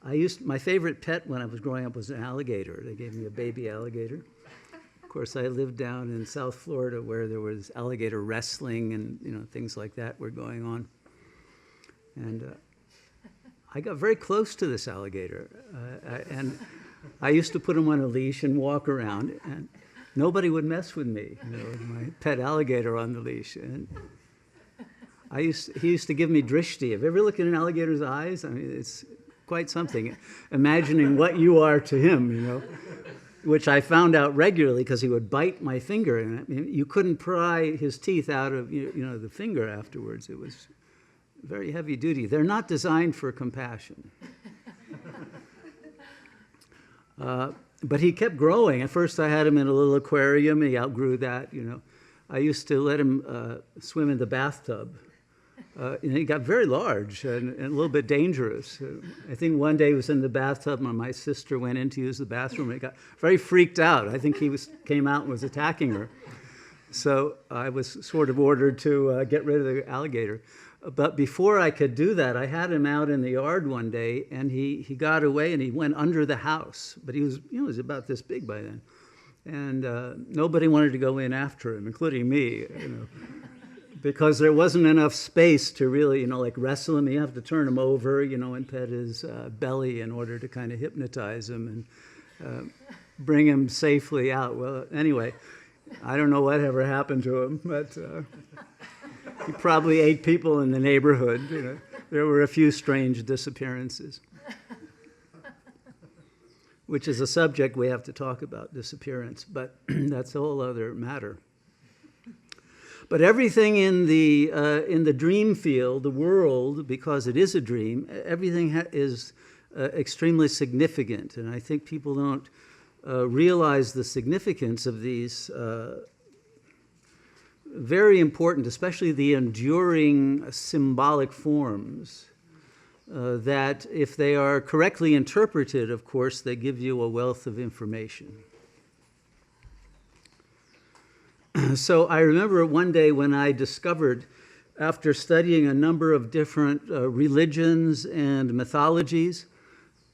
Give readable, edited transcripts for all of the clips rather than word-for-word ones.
My favorite pet when I was growing up was an alligator. They gave me a baby alligator. Of course, I lived down in South Florida where there was alligator wrestling and things like that were going on. And I got very close to this alligator, and I used to put him on a leash and walk around, and nobody would mess with me, with my pet alligator on the leash. And he used to give me drishti. Have you ever looked at an alligator's eyes? I mean, it's quite something. Imagining what you are to him, which I found out regularly because he would bite my finger, and you couldn't pry his teeth out of the finger afterwards. It was very heavy duty. They're not designed for compassion. But he kept growing. At first I had him in a little aquarium. He outgrew that, I used to let him swim in the bathtub. He got very large and a little bit dangerous. I think one day he was in the bathtub and my sister went in to use the bathroom and he got very freaked out. I think he came out and was attacking her. So I was sort of ordered to get rid of the alligator. But before I could do that, I had him out in the yard one day, and he got away and he went under the house. But he was about this big by then, and nobody wanted to go in after him, including me, because there wasn't enough space to really, wrestle him. You have to turn him over, and pet his belly in order to kind of hypnotize him and bring him safely out. Well, anyway, I don't know whatever happened to him, but. He probably ate people in the neighborhood. There were a few strange disappearances, which is a subject we have to talk about, disappearance, but that's a whole other matter. But everything in the dream field, the world, because it is a dream, everything is extremely significant, and I think people don't realize the significance of these very important, especially the enduring symbolic forms, that if they are correctly interpreted, of course, they give you a wealth of information. So I remember one day when I discovered, after studying a number of different religions and mythologies,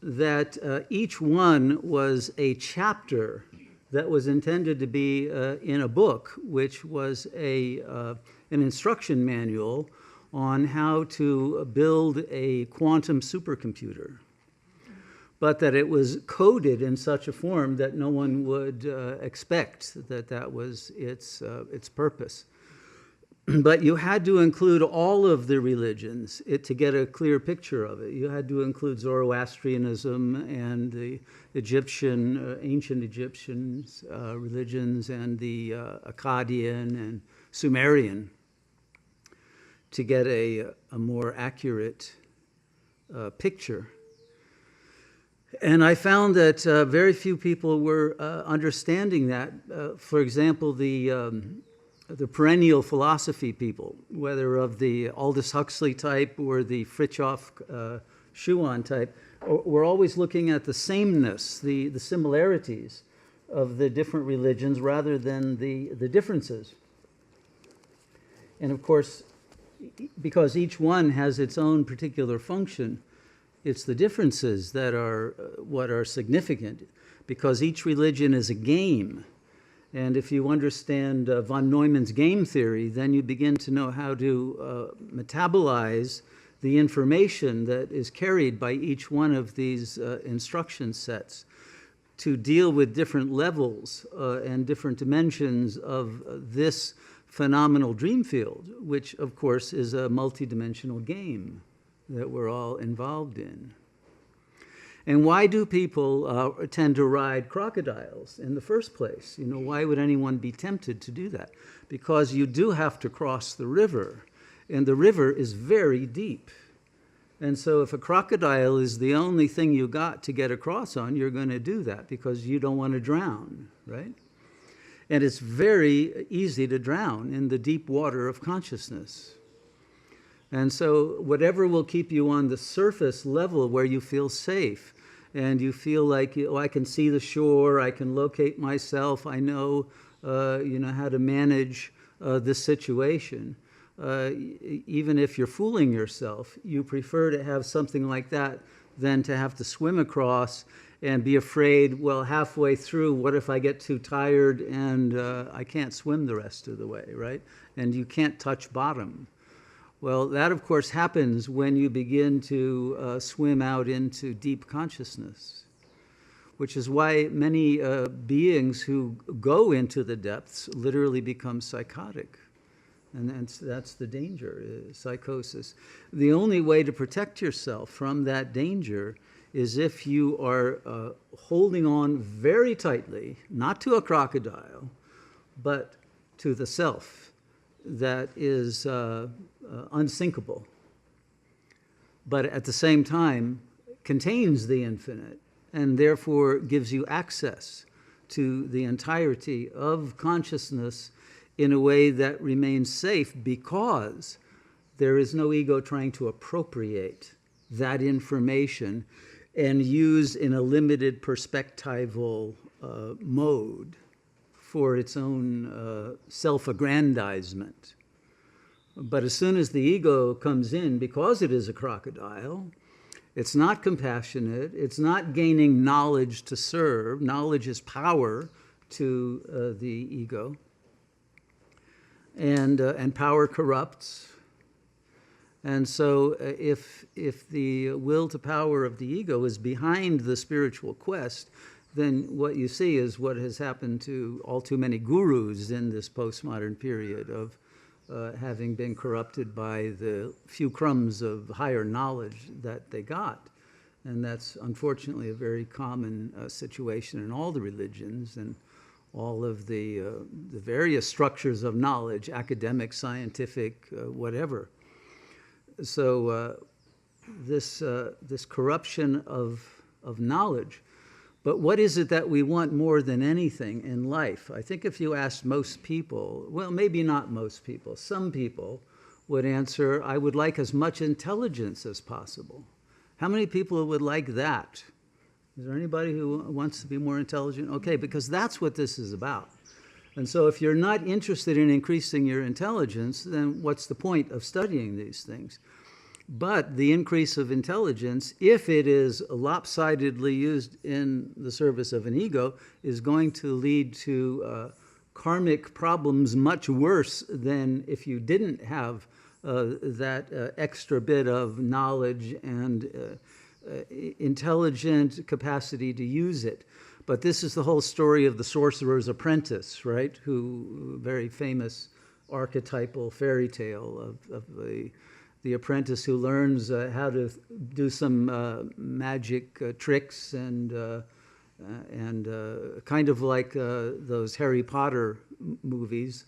that each one was a chapter that was intended to be in a book, which was an instruction manual on how to build a quantum supercomputer, but that it was coded in such a form that no one would expect that was its purpose. But you had to include all of the religions to get a clear picture of it. You had to include Zoroastrianism and the ancient Egyptian religions and the Akkadian and Sumerian to get a more accurate picture. And I found that very few people were understanding that. For example, the perennial philosophy people, whether of the Aldous Huxley type or the Fritjof Schuon type, we're always looking at the sameness, the similarities of the different religions rather than the differences. And of course, because each one has its own particular function, it's the differences that are what are significant, because each religion is a game. And if you understand von Neumann's game theory, then you begin to know how to metabolize the information that is carried by each one of these instruction sets to deal with different levels and different dimensions of this phenomenal dream field, which, of course, is a multidimensional game that we're all involved in. And why do people tend to ride crocodiles in the first place? Why would anyone be tempted to do that? Because you do have to cross the river, and the river is very deep. And so if a crocodile is the only thing you got to get across on, you're going to do that because you don't want to drown, right? And it's very easy to drown in the deep water of consciousness. And so whatever will keep you on the surface level where you feel safe, and you feel like, I can see the shore, I can locate myself, I know, how to manage this situation. Even if you're fooling yourself, you prefer to have something like that than to have to swim across and be afraid, well, halfway through, what if I get too tired and I can't swim the rest of the way, right? And you can't touch bottom. Well, that, of course, happens when you begin to swim out into deep consciousness, which is why many beings who go into the depths literally become psychotic. And that's the danger, psychosis. The only way to protect yourself from that danger is if you are holding on very tightly, not to a crocodile, but to the self that is unsinkable, but at the same time contains the infinite and therefore gives you access to the entirety of consciousness in a way that remains safe, because there is no ego trying to appropriate that information and use in a limited perspectival mode for its own self-aggrandizement. But as soon as the ego comes in, because it is a crocodile, it's not compassionate, it's not gaining knowledge to serve. Knowledge is power to the ego. And power corrupts. And so if the will to power of the ego is behind the spiritual quest, then what you see is what has happened to all too many gurus in this postmodern period of having been corrupted by the few crumbs of higher knowledge that they got. And that's unfortunately a very common situation in all the religions and all of the various structures of knowledge, academic, scientific, whatever. So this corruption of knowledge. But what is it that we want more than anything in life? I think if you asked most people, well, maybe not most people, some people would answer, I would like as much intelligence as possible. How many people would like that? Is there anybody who wants to be more intelligent? Okay, because that's what this is about. And so if you're not interested in increasing your intelligence, then what's the point of studying these things? But the increase of intelligence, if it is lopsidedly used in the service of an ego, is going to lead to karmic problems much worse than if you didn't have that extra bit of knowledge and intelligent capacity to use it. But this is the whole story of the sorcerer's apprentice, right? Who, very famous archetypal fairy tale of the apprentice who learns how to do some magic tricks and kind of like those Harry Potter movies,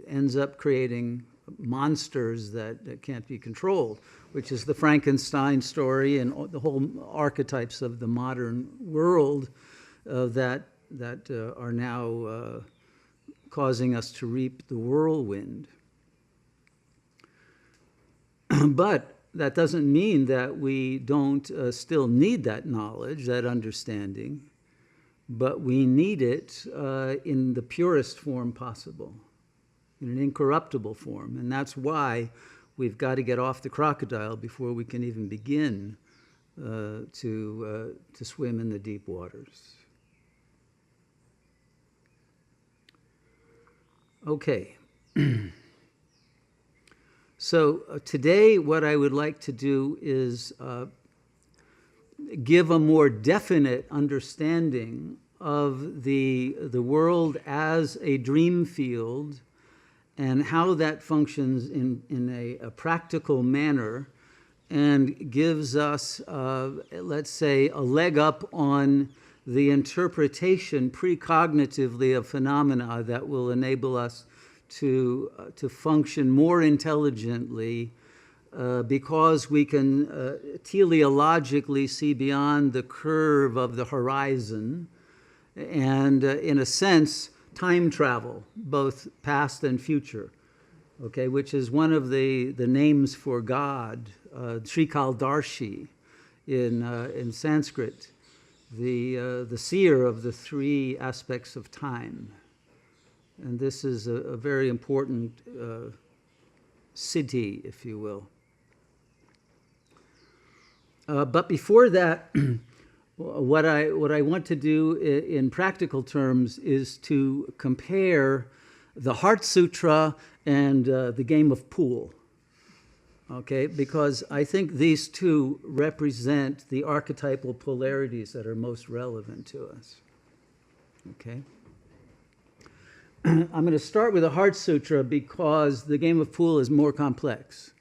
ends up creating monsters that can't be controlled, which is the Frankenstein story and the whole archetypes of the modern world that are now causing us to reap the whirlwind. But that doesn't mean that we don't still need that knowledge, that understanding, but we need it in the purest form possible, in an incorruptible form. And that's why we've got to get off the crocodile before we can even begin to swim in the deep waters. Okay. So today what I would like to do is give a more definite understanding of the world as a dream field and how that functions in a practical manner, and gives us, let's say, a leg up on the interpretation precognitively of phenomena that will enable us to function more intelligently, because we can teleologically see beyond the curve of the horizon and, in a sense, time travel, both past and future, okay, which is one of the names for God, Trikaldarshi in Sanskrit, the seer of the three aspects of time. And this is a very important siddhi, if you will. But before that, what I want to do in practical terms is to compare the Heart Sutra and the game of pool. Okay, because I think these two represent the archetypal polarities that are most relevant to us. Okay. I'm going to start with the Heart Sutra because the game of pool is more complex.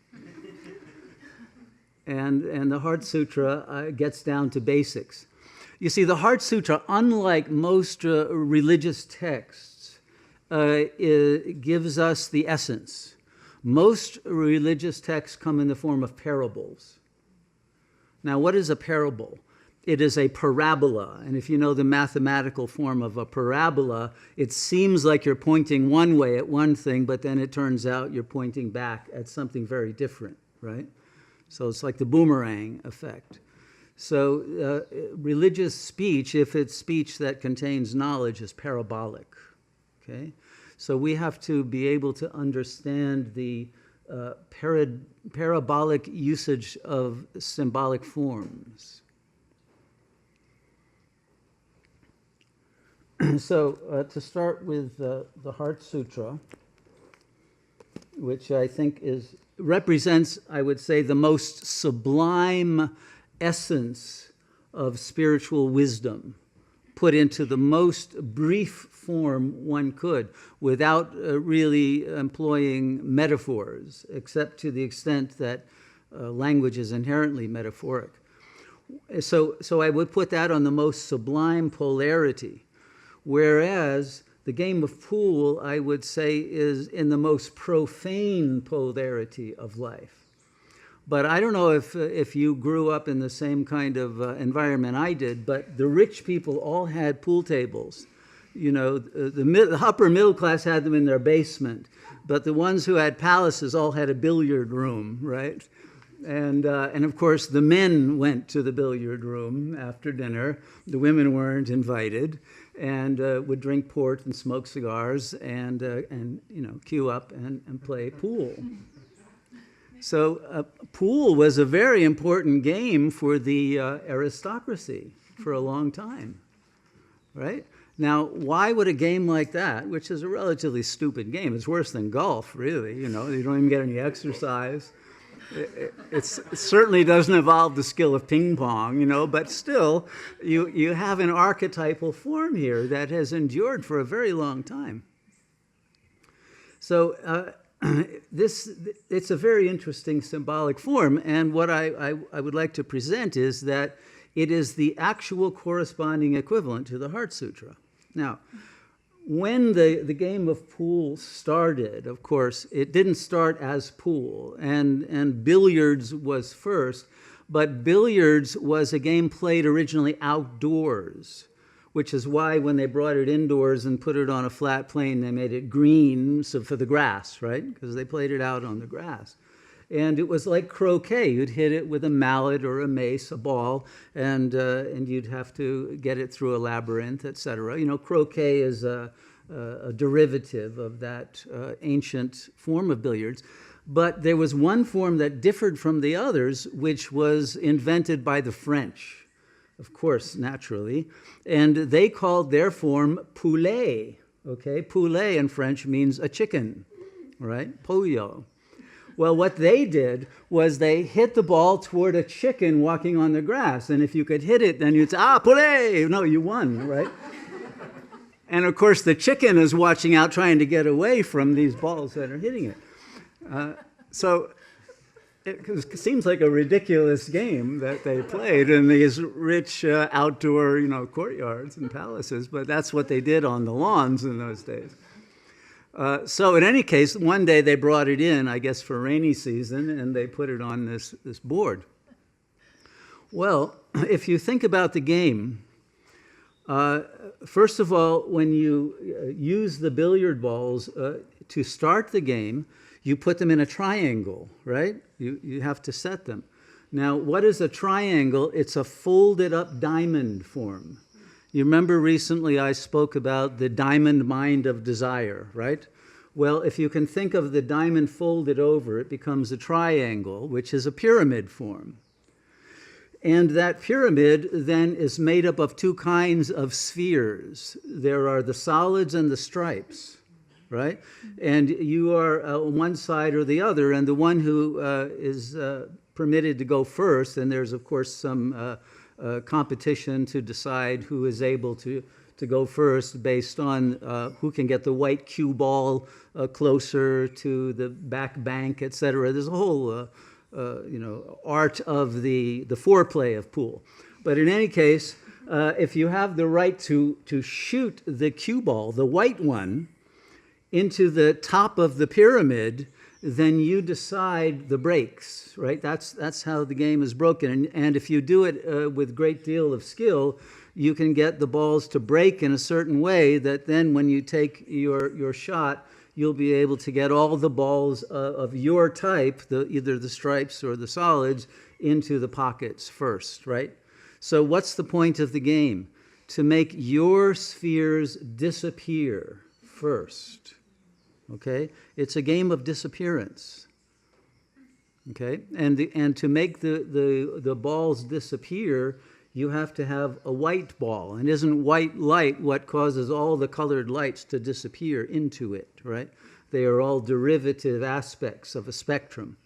And the Heart Sutra gets down to basics. You see, the Heart Sutra, unlike most religious texts, gives us the essence. Most religious texts come in the form of parables. Now, what is a parable? It is a parabola. And if you know the mathematical form of a parabola, it seems like you're pointing one way at one thing, but then it turns out you're pointing back at something very different, right? So it's like the boomerang effect. So religious speech, if it's speech that contains knowledge, is parabolic, okay? So we have to be able to understand the parabolic usage of symbolic forms. So to start with the Heart Sutra, which I think represents, I would say, the most sublime essence of spiritual wisdom, put into the most brief form one could, without really employing metaphors, except to the extent that language is inherently metaphoric. So I would put that on the most sublime polarity, whereas the game of pool, I would say, is in the most profane polarity of life. But I don't know if you grew up in the same kind of environment I did, but the rich people all had pool tables. You know, the upper middle class had them in their basement, but the ones who had palaces all had a billiard room, right? And of course, the men went to the billiard room after dinner. The women weren't invited, and would drink port and smoke cigars and you know, queue up and play pool. So pool was a very important game for the aristocracy for a long time, right? Now, why would a game like that, which is a relatively stupid game, it's worse than golf, really, you know, you don't even get any exercise. It certainly doesn't involve the skill of ping pong, you know, but still, you have an archetypal form here that has endured for a very long time. So it's a very interesting symbolic form, and what I would like to present is that it is the actual corresponding equivalent to the Heart Sutra. Now, when the game of pool started, of course, it didn't start as pool, and billiards was first, but billiards was a game played originally outdoors, which is why when they brought it indoors and put it on a flat plane, they made it green so for the grass, right? Because they played it out on the grass. And it was like croquet. You'd hit it with a mallet or a mace, a ball, and you'd have to get it through a labyrinth, etc. You know, croquet is a derivative of that ancient form of billiards. But there was one form that differed from the others, which was invented by the French, of course, naturally. And they called their form poulet. Okay, poulet in French means a chicken, right? Pollo. Well, what they did was they hit the ball toward a chicken walking on the grass. And if you could hit it, then you'd say, ah, poulet! No, you won, right? And of course, the chicken is watching out, trying to get away from these balls that are hitting it. So it seems like a ridiculous game that they played in these rich outdoor, you know, courtyards and palaces. But that's what they did on the lawns in those days. So in any case, one day they brought it in, I guess for rainy season, and they put it on this board. Well, if you think about the game, first of all, when you use the billiard balls to start the game, you put them in a triangle, right? You have to set them. Now, what is a triangle? It's a folded up diamond form. You remember recently I spoke about the diamond mind of desire, right? Well, if you can think of the diamond folded over, it becomes a triangle, which is a pyramid form. And that pyramid then is made up of two kinds of spheres. There are the solids and the stripes, right? And you are on one side or the other, and the one who is permitted to go first, and there's of course some competition to decide who is able to go first based on who can get the white cue ball closer to the back bank, etc. There's a whole art of the foreplay of pool. But in any case, if you have the right to shoot the cue ball, the white one, into the top of the pyramid, then you decide the breaks, right? That's how the game is broken. And if you do it with great deal of skill, you can get the balls to break in a certain way that then when you take your shot, you'll be able to get all the balls of your type, either the stripes or the solids, into the pockets first, right? So what's the point of the game? To make your spheres disappear first, okay? It's a game of disappearance, okay? And to make the balls disappear, you have to have a white ball. And isn't white light what causes all the colored lights to disappear into it, right? They are all derivative aspects of a spectrum.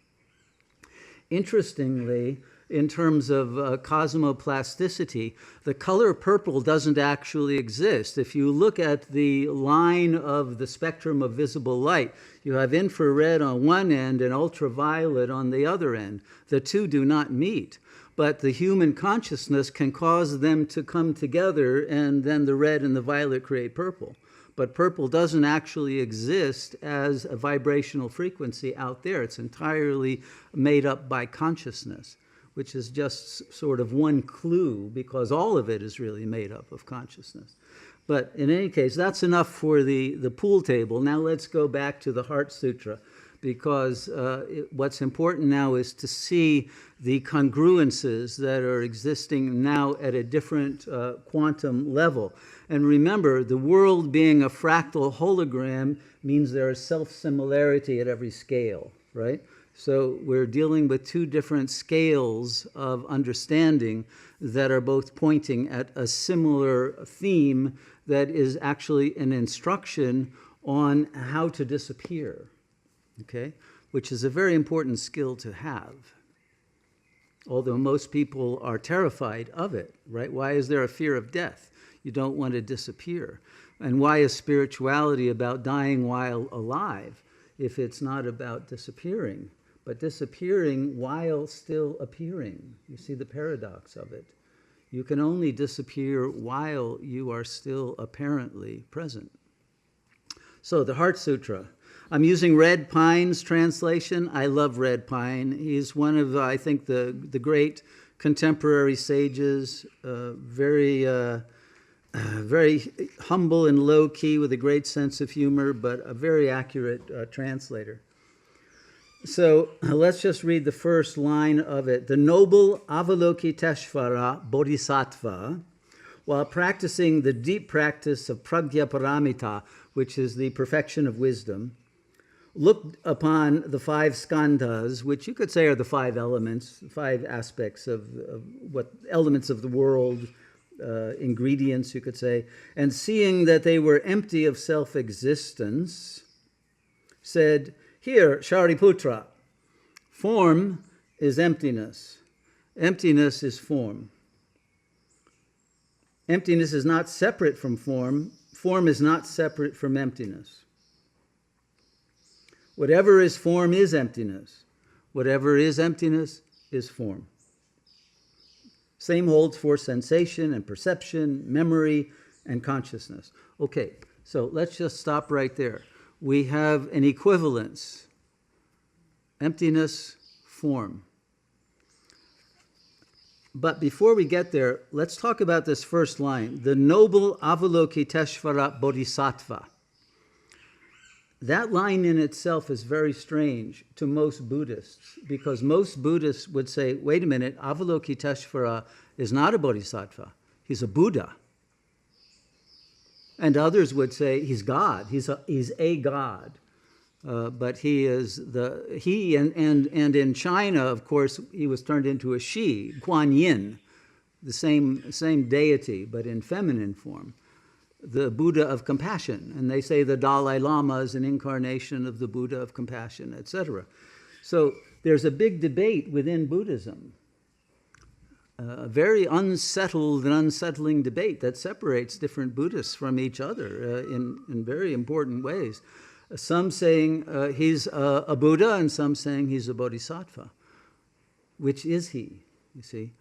Interestingly, in terms of cosmoplasticity, the color purple doesn't actually exist. If you look at the line of the spectrum of visible light, you have infrared on one end and ultraviolet on the other end. The two do not meet. But the human consciousness can cause them to come together, and then the red and the violet create purple. But purple doesn't actually exist as a vibrational frequency out there. It's entirely made up by consciousness, which is just sort of one clue, because all of it is really made up of consciousness. But in any case, that's enough for the pool table. Now let's go back to the Heart Sutra, because what's important now is to see the congruences that are existing now at a different quantum level. And remember, the world being a fractal hologram means there is self-similarity at every scale, right? So we're dealing with two different scales of understanding that are both pointing at a similar theme that is actually an instruction on how to disappear, okay? Which is a very important skill to have. Although most people are terrified of it, right? Why is there a fear of death? You don't want to disappear. And why is spirituality about dying while alive if it's not about disappearing? But disappearing while still appearing. You see the paradox of it. You can only disappear while you are still apparently present. So the Heart Sutra. I'm using Red Pine's translation. I love Red Pine. He's one of, I think, the great contemporary sages, very humble and low-key with a great sense of humor, but a very accurate translator. So let's just read the first line of it. The noble Avalokiteshvara Bodhisattva, while practicing the deep practice of Pragya Paramita, which is the perfection of wisdom, looked upon the five skandhas, which you could say are the five elements, five aspects of what elements of the world, ingredients, you could say, and seeing that they were empty of self-existence, said, "Here, Shariputra, form is emptiness. Emptiness is form. Emptiness is not separate from form. Form is not separate from emptiness. Whatever is form is emptiness. Whatever is emptiness is form." Same holds for sensation and perception, memory and consciousness. Okay, so let's just stop right there. We have an equivalence. Emptiness, form. But before we get there, let's talk about this first line. The noble Avalokiteshvara Bodhisattva. That line in itself is very strange to most Buddhists, because most Buddhists would say, wait a minute, Avalokiteshvara is not a bodhisattva, he's a Buddha. And others would say he's God, he's a God. But he and in China, of course, he was turned into a she, Guan Yin, the same deity, but in feminine form, the Buddha of compassion. And they say the Dalai Lama is an incarnation of the Buddha of compassion, etc. So there's a big debate within Buddhism, a very unsettled and unsettling debate that separates different Buddhists from each other in very important ways. Some saying he's a Buddha and some saying he's a bodhisattva. Which is he, you see?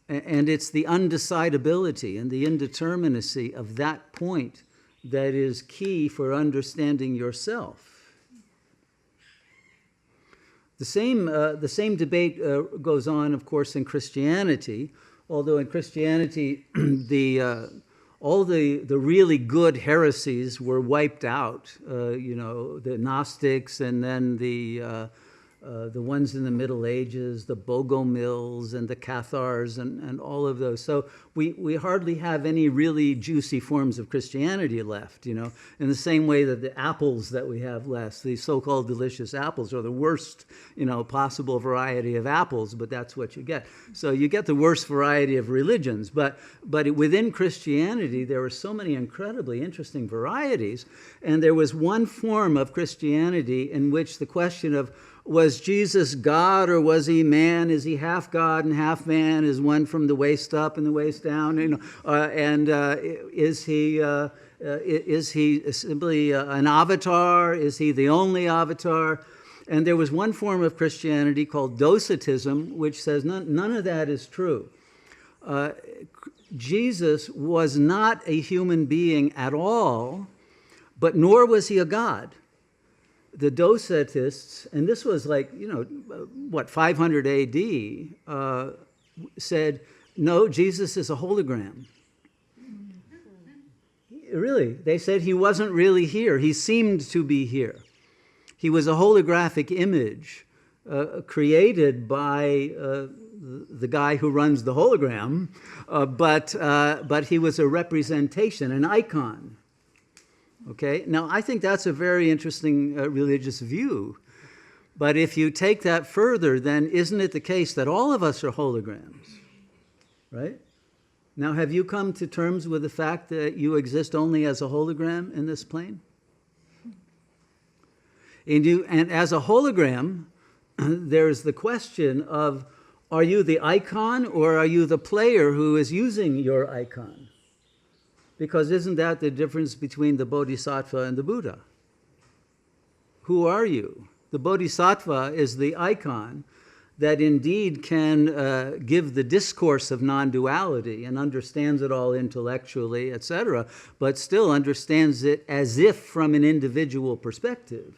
And it's the undecidability and the indeterminacy of that point that is key for understanding yourself. The same debate goes on, of course, in Christianity, although in Christianity all the really good heresies were wiped out. The Gnostics, and then the ones in the Middle Ages, the Bogomils and the Cathars and all of those. So we hardly have any really juicy forms of Christianity left, in the same way that the apples that we have left, these so-called delicious apples, are the worst, possible variety of apples, but that's what you get. So you get the worst variety of religions, but within Christianity, there were so many incredibly interesting varieties, and there was one form of Christianity in which the question of, was Jesus God or was he man? Is he half God and half man? Is one from the waist up and the waist down? Is he simply an avatar? Is he the only avatar? And there was one form of Christianity called Docetism, which says none of that is true. Jesus was not a human being at all, but nor was he a god. The Docetists, and this was 500 AD, said, no, Jesus is a hologram. Really, they said he wasn't really here. He seemed to be here. He was a holographic image created by the guy who runs the hologram, but he was a representation, an icon. Okay, now I think that's a very interesting religious view. But if you take that further, then isn't it the case that all of us are holograms? Right? Now, have you come to terms with the fact that you exist only as a hologram in this plane? And as a hologram, there's the question of, are you the icon or are you the player who is using your icon? Because isn't that the difference between the Bodhisattva and the Buddha? Who are you? The Bodhisattva is the icon that indeed can give the discourse of non-duality and understands it all intellectually, etc., but still understands it as if from an individual perspective.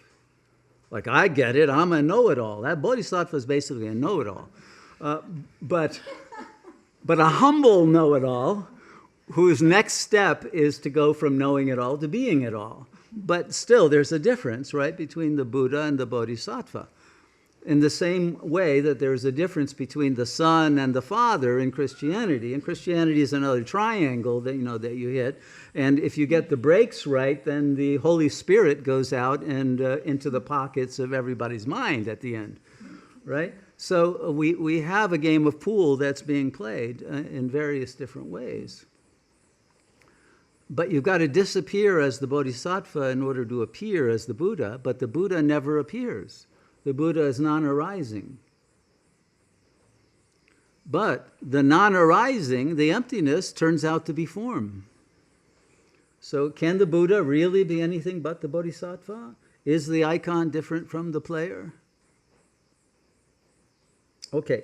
Like, I get it, I'm a know-it-all. That Bodhisattva is basically a know-it-all. But a humble know-it-all whose next step is to go from knowing it all to being it all. But still, there's a difference, right, between the Buddha and the Bodhisattva. In the same way that there's a difference between the Son and the Father in Christianity. And Christianity is another triangle that you hit. And if you get the brakes right, then the Holy Spirit goes out and into the pockets of everybody's mind at the end, right? So we have a game of pool that's being played in various different ways. But you've got to disappear as the Bodhisattva in order to appear as the Buddha, but the Buddha never appears. The Buddha is non-arising. But the non-arising, the emptiness, turns out to be form. So can the Buddha really be anything but the Bodhisattva? Is the icon different from the player? Okay.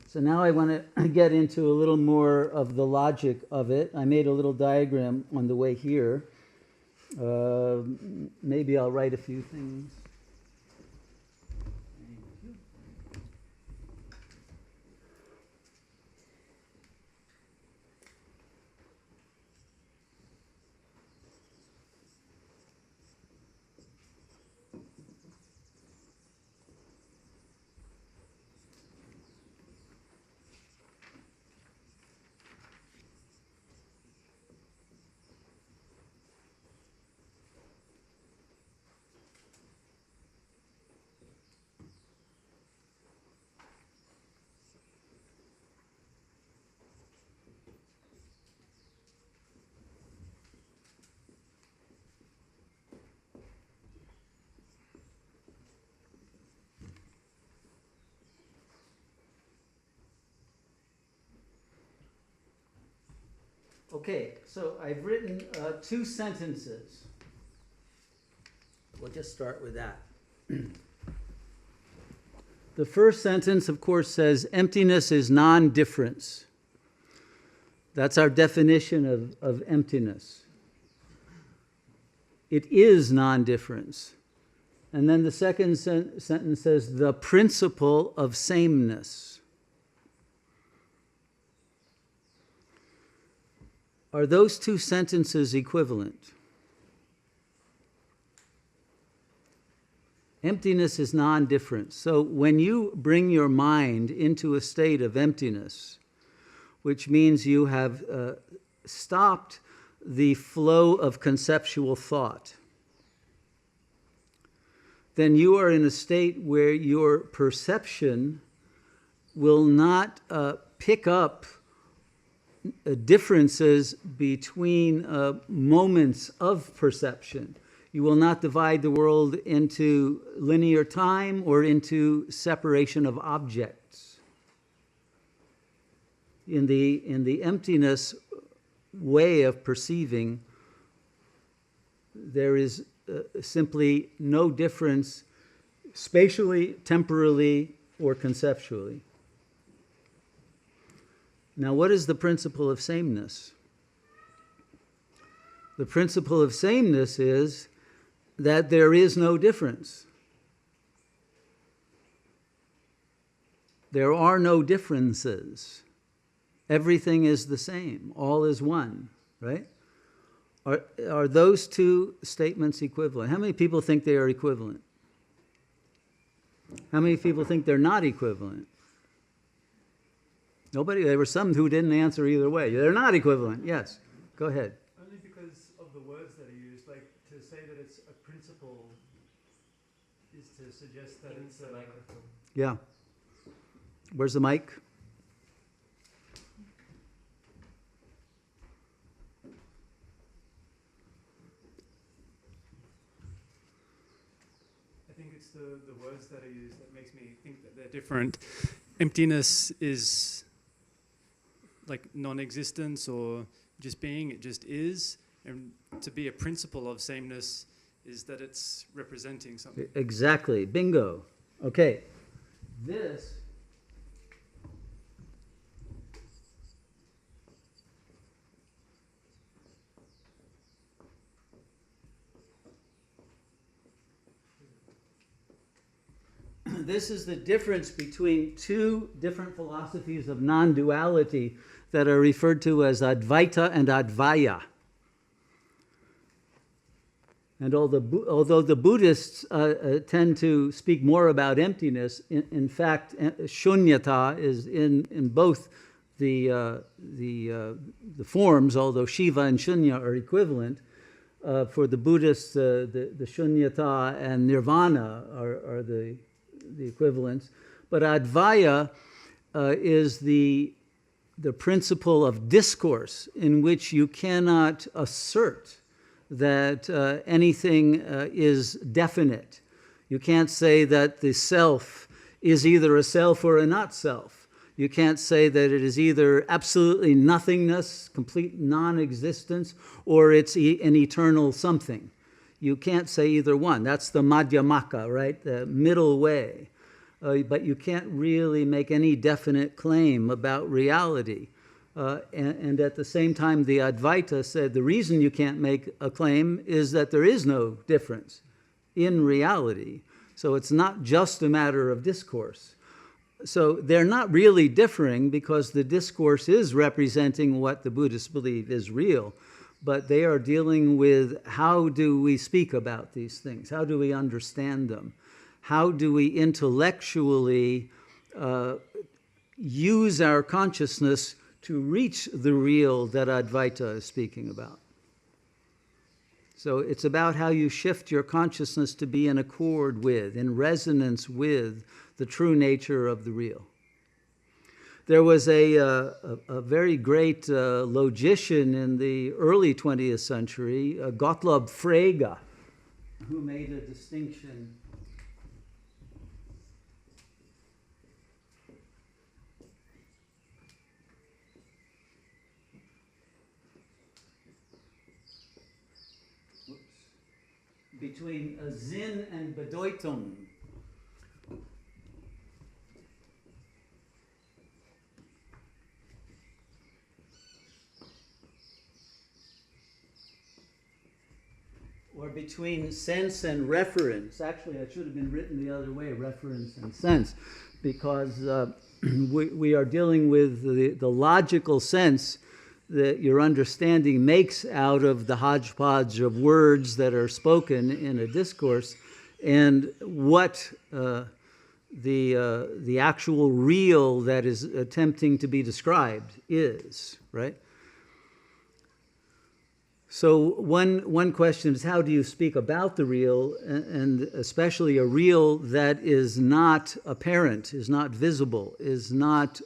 So now I want to get into a little more of the logic of it. I made a little diagram on the way here. Maybe I'll write a few things. Okay, so I've written 2 sentences. We'll just start with that. The first sentence, of course, says emptiness is non-difference. That's our definition of emptiness. It is non-difference. And then the second sentence says the principle of sameness. Are those 2 sentences equivalent? Emptiness is non-difference. So when you bring your mind into a state of emptiness, which means you have stopped the flow of conceptual thought, then you are in a state where your perception will not pick up differences between moments of perception. You will not divide the world into linear time or into separation of objects. In the emptiness way of perceiving, there is simply no difference spatially, temporally, or conceptually. Now, what is the principle of sameness? The principle of sameness is that there is no difference. There are no differences. Everything is the same. All is one, right? Are those 2 statements equivalent? How many people think they are equivalent? How many people think they're not equivalent? Nobody? There were some who didn't answer either way. They're not equivalent. Yes. Go ahead. Only because of the words that are used. Like, to say that it's a principle is to suggest that it's a microphone. Yeah. Where's the mic? I think it's the words that are used that makes me think that they're different. Emptiness is like non-existence or just being, it just is. And to be a principle of sameness is that it's representing something. Exactly. Bingo. Okay. This is the difference between 2 different philosophies of non-duality that are referred to as Advaita and Advaita. And although the Buddhists tend to speak more about emptiness, in fact, shunyata is in both the forms, although Shiva and Shunya are equivalent. For the Buddhists, the shunyata and nirvana are the equivalents. But Advaita is the principle of discourse in which you cannot assert that anything is definite. You can't say that the self is either a self or a not self. You can't say that it is either absolutely nothingness, complete non-existence, or it's an eternal something. You can't say either one. That's the madhyamaka, right? The middle way. But you can't really make any definite claim about reality. And at the same time, the Advaita said the reason you can't make a claim is that there is no difference in reality. So it's not just a matter of discourse. So they're not really differing because the discourse is representing what the Buddhists believe is real. But they are dealing with how do we speak about these things? How do we understand them? How do we intellectually use our consciousness to reach the real that Advaita is speaking about? So it's about how you shift your consciousness to be in accord with, in resonance with the true nature of the real. There was a very great logician in the early 20th century, Gottlob Frege, who made a distinction between Sinn and Bedeutung. Or between sense and reference. Actually, it should have been written the other way, reference and sense, because we are dealing with the logical sense that your understanding makes out of the hodgepodge of words that are spoken in a discourse, and what the actual real that is attempting to be described is, right? So one question is, how do you speak about the real, and especially a real that is not apparent, is not visible, is not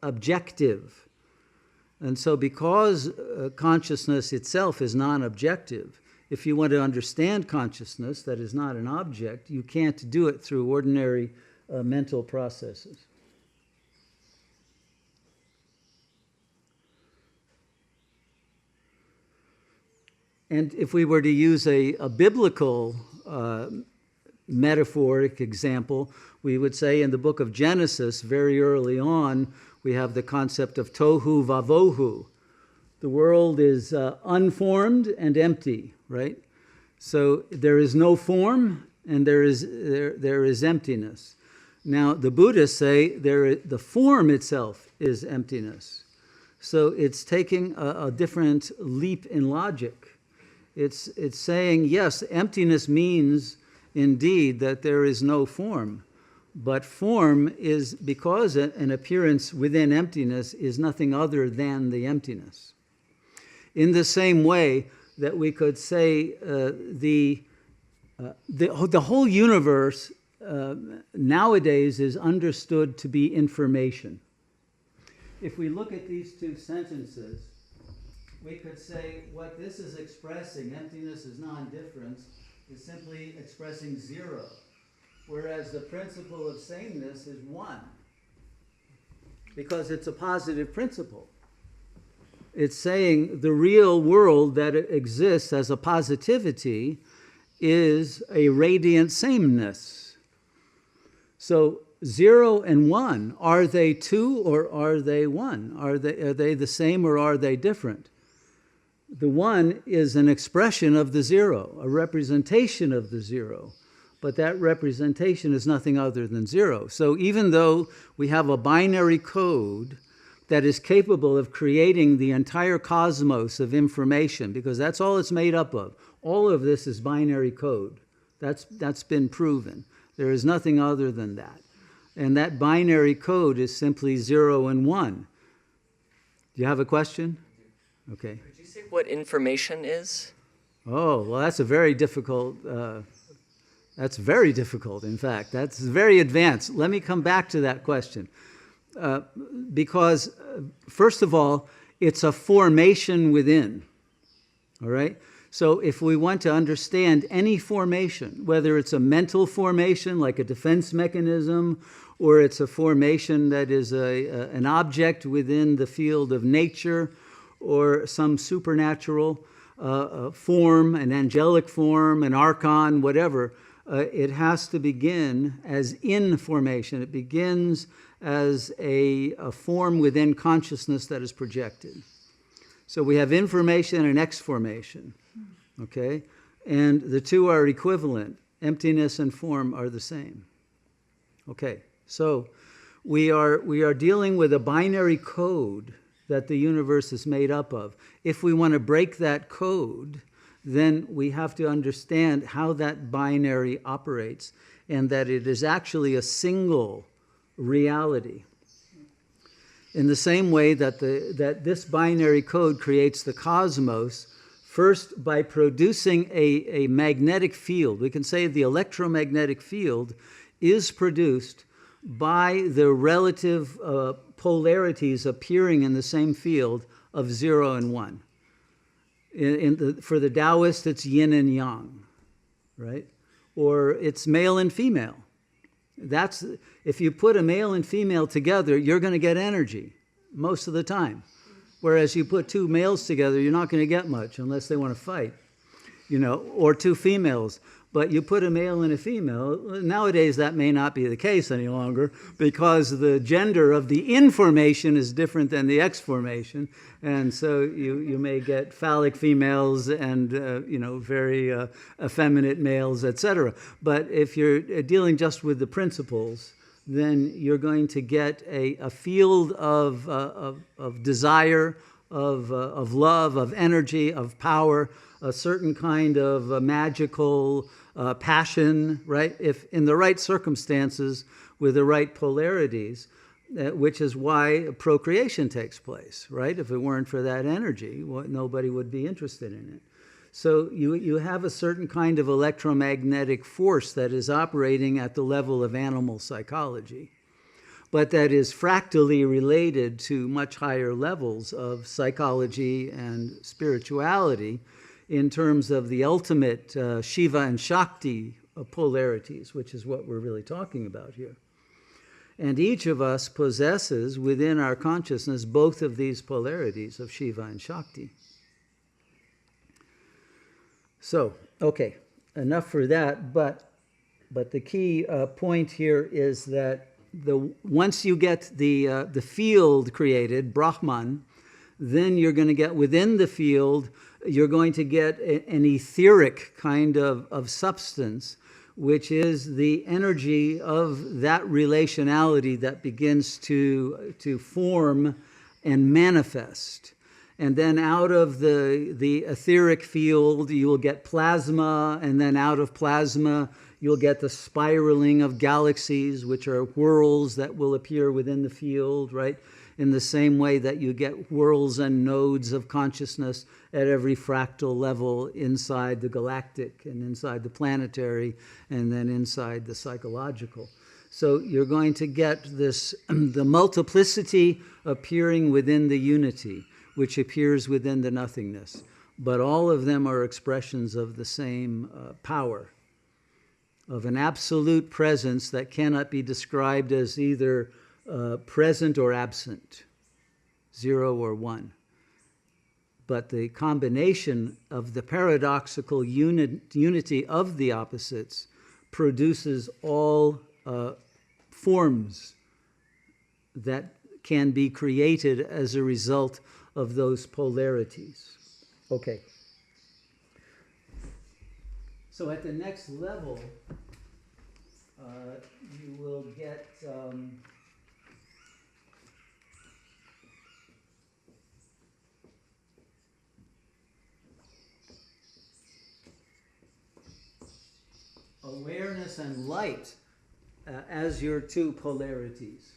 objective? And so because consciousness itself is non-objective, if you want to understand consciousness that is not an object, you can't do it through ordinary mental processes. And if we were to use a biblical metaphoric example, we would say in the book of Genesis, very early on, we have the concept of tohu vavohu. The world is unformed and empty, right? So there is no form and there is emptiness. Now, the Buddhists say the form itself is emptiness. So it's taking a different leap in logic. It's saying, yes, emptiness means indeed that there is no form. But form is, because an appearance within emptiness is nothing other than the emptiness. In the same way that we could say the whole universe nowadays is understood to be information. If we look at these two sentences, we could say what this is expressing, emptiness is non-difference, is simply expressing zero. Whereas the principle of sameness is one, because it's a positive principle. It's saying the real world that exists as a positivity is a radiant sameness. So 0 and 1, are they 2 or are they 1? Are they the same or are they different? The 1 is an expression of the 0, a representation of the 0. But that representation is nothing other than 0. So even though we have a binary code that is capable of creating the entire cosmos of information, because that's all it's made up of. All of this is binary code. That's been proven. There is nothing other than that. And that binary code is simply 0 and 1. Do you have a question? Okay. Could you say what information is? Oh, well, that's a very difficult... That's very difficult, in fact. That's very advanced. Let me come back to that question. Because, first of all, it's a formation within. All right? So if we want to understand any formation, whether it's a mental formation like a defense mechanism, or it's a formation that is an object within the field of nature, or some supernatural form, an angelic form, an archon, whatever, it has to begin as information. It begins as a form within consciousness that is projected. So we have information and exformation, okay? And the two are equivalent. Emptiness and form are the same. Okay, so we are dealing with a binary code that the universe is made up of. If we want to break that code, then we have to understand how that binary operates and that it is actually a single reality. In the same way that this binary code creates the cosmos, first by producing a magnetic field. We can say the electromagnetic field is produced by the relative polarities appearing in the same field of 0 and 1. For the Taoist, it's yin and yang, right? Or it's male and female. If you put a male and female together, you're going to get energy most of the time. Whereas you put two males together, you're not going to get much unless they want to fight, or two females. but you put a male and a female. Nowadays, that may not be the case any longer because the gender of the information is different than the X-formation. And so you may get phallic females and, very effeminate males, etc. But if you're dealing just with the principles, then you're going to get a field of desire, of love, of energy, of power, a certain kind of magical passion, right? If in the right circumstances with the right polarities, which is why procreation takes place, right? If it weren't for that energy, nobody would be interested in it. So you have a certain kind of electromagnetic force that is operating at the level of animal psychology, but that is fractally related to much higher levels of psychology and spirituality in terms of the ultimate Shiva and Shakti polarities, which is what we're really talking about here. And each of us possesses within our consciousness both of these polarities of Shiva and Shakti. So, okay, enough for that, but the key point here is that once you get the field created, Brahman, then you're going to get within the field, you're going to get an etheric kind of substance, which is the energy of that relationality that begins to form and manifest. And then out of the etheric field, you will get plasma, and then out of plasma, you'll get the spiraling of galaxies, which are whirls that will appear within the field, right? In the same way that you get whirls and nodes of consciousness at every fractal level inside the galactic and inside the planetary and then inside the psychological. So you're going to get this, the multiplicity appearing within the unity, which appears within the nothingness. But all of them are expressions of the same power, of an absolute presence that cannot be described as either present or absent, 0 or 1. But the combination of the paradoxical unity of the opposites produces all forms that can be created as a result of those polarities. Okay. So at the next level, you will get awareness and light as your two polarities.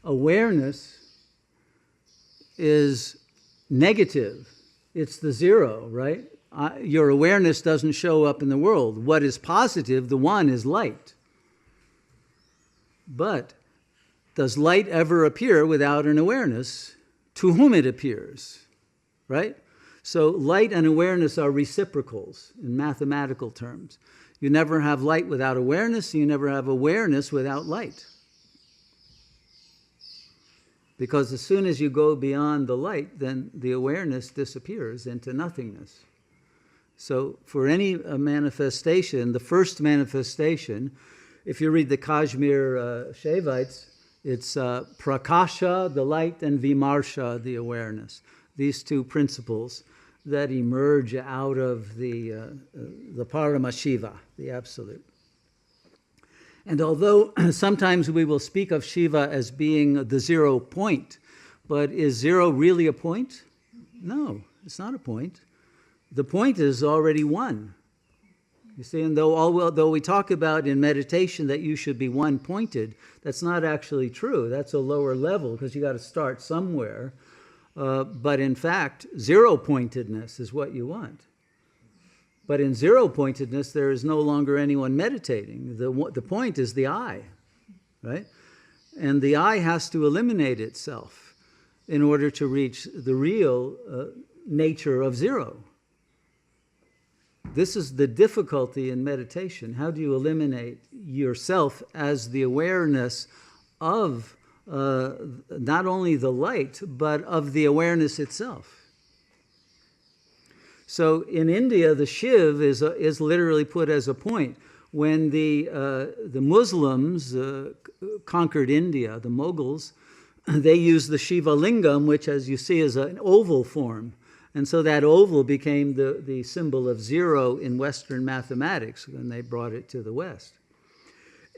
Awareness is negative. It's the 0, right? Your awareness doesn't show up in the world. What is positive, the 1, is light. But does light ever appear without an awareness to whom it appears, right? So light and awareness are reciprocals in mathematical terms. You never have light without awareness, and you never have awareness without light. Because as soon as you go beyond the light, then the awareness disappears into nothingness. So for any manifestation, the first manifestation, if you read the Kashmir Shaivites, it's prakasha, the light, and vimarsha, the awareness. These two principles that emerge out of the Paramashiva, the Absolute. And although sometimes we will speak of Shiva as being the 0 point, but is 0 really a point? No, it's not a point. The point is already 1. You see, and though we talk about in meditation that you should be 1-pointed, that's not actually true. That's a lower level because you got to start somewhere. But in fact, 0-pointedness is what you want. But in 0-pointedness, there is no longer anyone meditating. The point is the I, right? And the I has to eliminate itself in order to reach the real nature of 0. This is the difficulty in meditation. How do you eliminate yourself as the awareness of not only the light, but of the awareness itself? So in India, the Shiv is literally put as a point. When the Muslims conquered India, the Mughals, they used the Shiva Lingam, which, as you see, is an oval form. And so that oval became the symbol of zero in Western mathematics when they brought it to the West.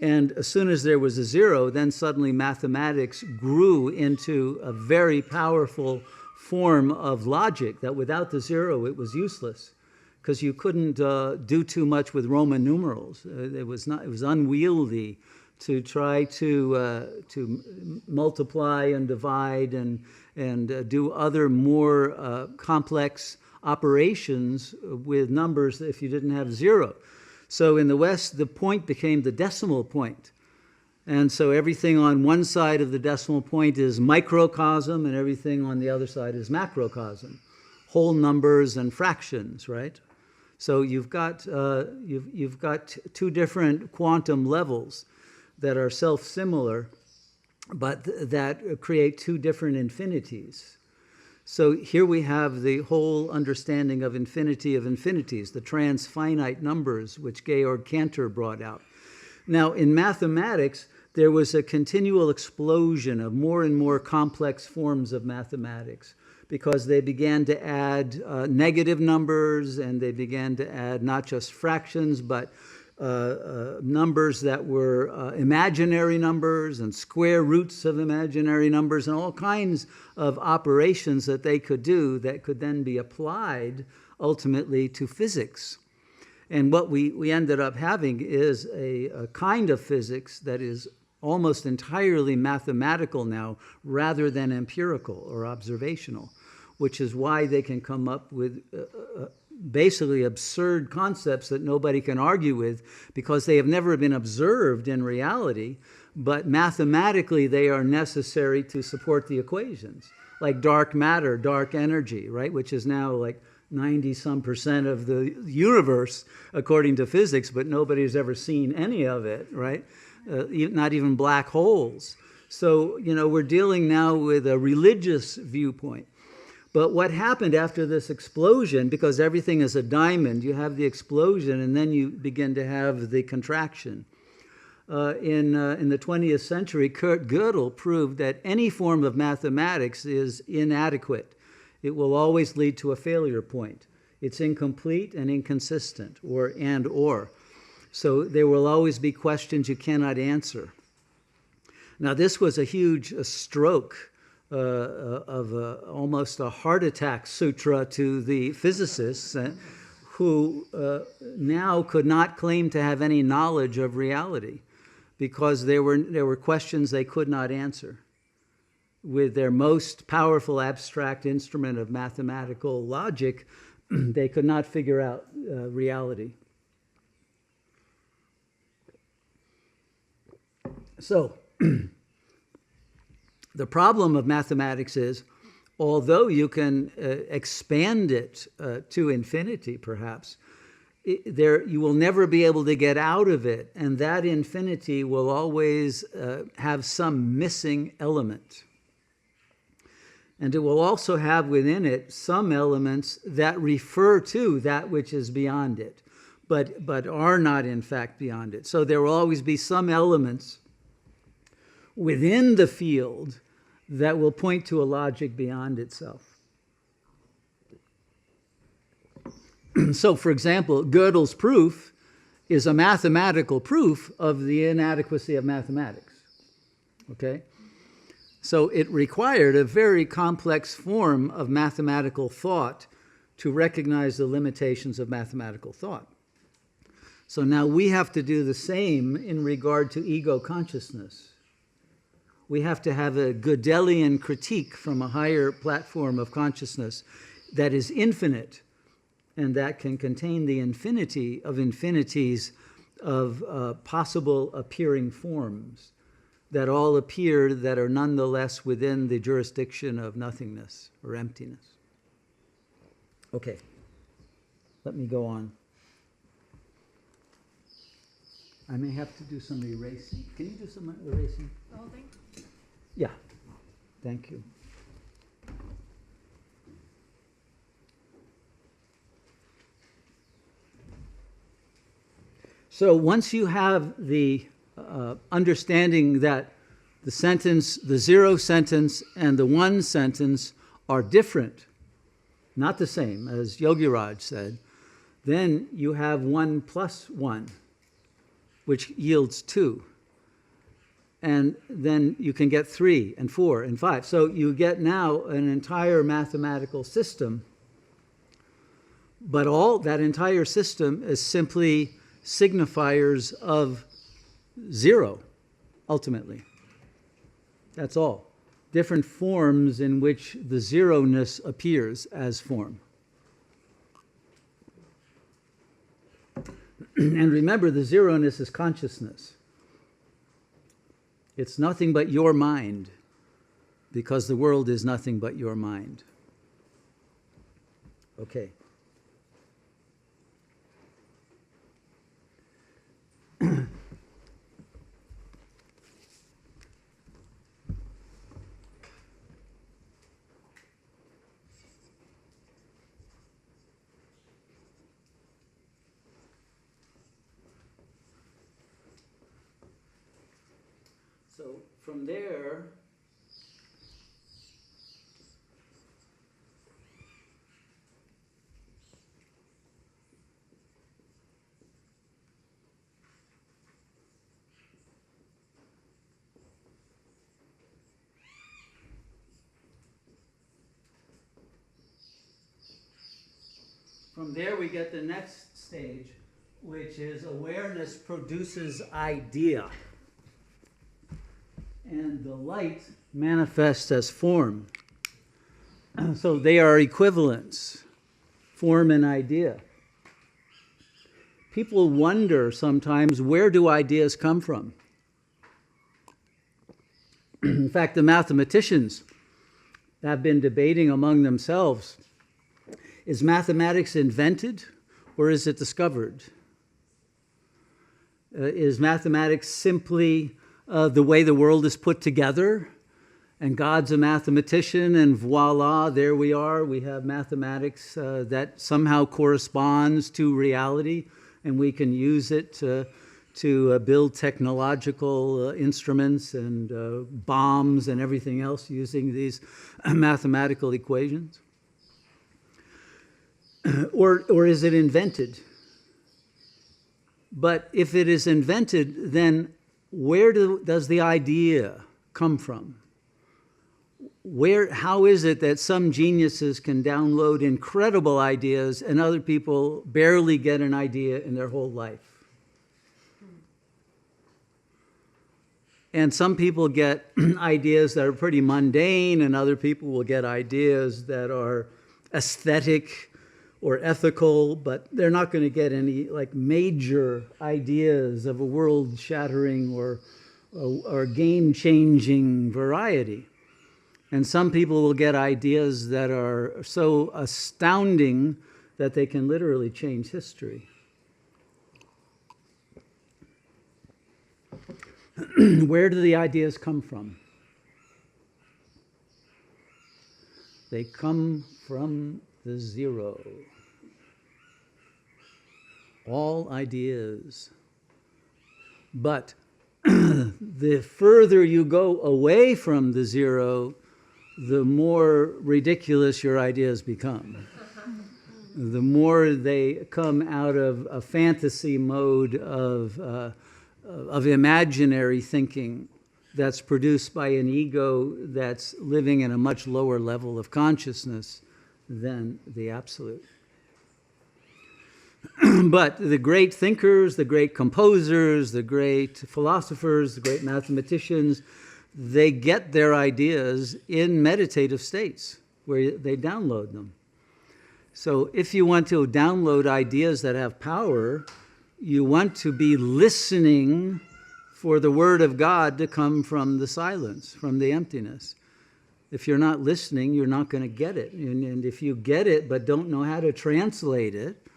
And as soon as there was a zero, then suddenly mathematics grew into a very powerful form of logic that without the zero, it was useless, because you couldn't do too much with Roman numerals. It was unwieldy to try to multiply and divide and do other more complex operations with numbers if you didn't have zero. So in the West, the point became the decimal point. And so everything on one side of the decimal point is microcosm, and everything on the other side is macrocosm. Whole numbers and fractions, right? So you've got two different quantum levels that are self-similar, but that create two different infinities. So here we have the whole understanding of infinity of infinities, the transfinite numbers, which Georg Cantor brought out. Now, in mathematics, there was a continual explosion of more and more complex forms of mathematics, because they began to add negative numbers, and they began to add not just fractions, but numbers that were imaginary numbers and square roots of imaginary numbers and all kinds of operations that they could do that could then be applied ultimately to physics. And what we ended up having is a kind of physics that is almost entirely mathematical now rather than empirical or observational, which is why they can come up with basically absurd concepts that nobody can argue with, because they have never been observed in reality, but mathematically they are necessary to support the equations, like dark matter, dark energy, right, which is now like 90-some% of the universe according to physics, but nobody's ever seen any of it, right? Not even black holes. So, we're dealing now with a religious viewpoint. But what happened after this explosion, because everything is a diamond, you have the explosion and then you begin to have the contraction. In the 20th century, Kurt Gödel proved that any form of mathematics is inadequate. It will always lead to a failure point. It's incomplete and inconsistent, or. So there will always be questions you cannot answer. Now, this was a huge stroke of almost a heart attack sutra to the physicists who now could not claim to have any knowledge of reality, because there were questions they could not answer. With their most powerful abstract instrument of mathematical logic, they could not figure out reality. So, the problem of mathematics is, although you can expand it to infinity, perhaps, you will never be able to get out of it, and that infinity will always have some missing element. And it will also have within it some elements that refer to that which is beyond it, but are not in fact beyond it. So there will always be some elements within the field that will point to a logic beyond itself. So, for example, Gödel's proof is a mathematical proof of the inadequacy of mathematics. Okay? So it required a very complex form of mathematical thought to recognize the limitations of mathematical thought. So now we have to do the same in regard to ego consciousness. We have to have a Gödelian critique from a higher platform of consciousness that is infinite and that can contain the infinity of infinities of possible appearing forms that all appear that are nonetheless within the jurisdiction of nothingness or emptiness. Okay, let me go on. I may have to do some erasing. Can you do some erasing? The whole thing? Yeah, thank you. So once you have the understanding that the sentence, the zero sentence and the one sentence are different, not the same, as Yogiraj said, then you have 1 plus 1, which yields 2. And then you can get 3 and 4 and 5. So you get now an entire mathematical system, but all that entire system is simply signifiers of zero, ultimately. That's all. Different forms in which the zero-ness appears as form. And remember, the zero-ness is consciousness. It's nothing but your mind, because the world is nothing but your mind. Okay. So from there, we get the next stage, which is awareness produces idea. And the light manifests as form. So they are equivalents, form and idea. People wonder sometimes, where do ideas come from? In fact, the mathematicians have been debating among themselves, is mathematics invented or is it discovered? Is mathematics simply the way the world is put together, and God's a mathematician, and voila, there we are. We have mathematics that somehow corresponds to reality, and we can use it to build technological instruments and bombs and everything else using these mathematical equations? Or is it invented? But if it is invented, then where does the idea come from? How is it that some geniuses can download incredible ideas and other people barely get an idea in their whole life? And some people get ideas that are pretty mundane, and other people will get ideas that are aesthetic or ethical, but they're not going to get any like major ideas of a world-shattering or game-changing variety. And some people will get ideas that are so astounding that they can literally change history. Where do the ideas come from? They come from the zero. All ideas. But the further you go away from the zero, the more ridiculous your ideas become. The more they come out of a fantasy mode of imaginary thinking that's produced by an ego that's living in a much lower level of consciousness than the absolute. But the great thinkers, the great composers, the great philosophers, the great mathematicians, they get their ideas in meditative states where they download them. So if you want to download ideas that have power, you want to be listening for the word of God to come from the silence, from the emptiness. If you're not listening, you're not going to get it. And if you get it but don't know how to translate it,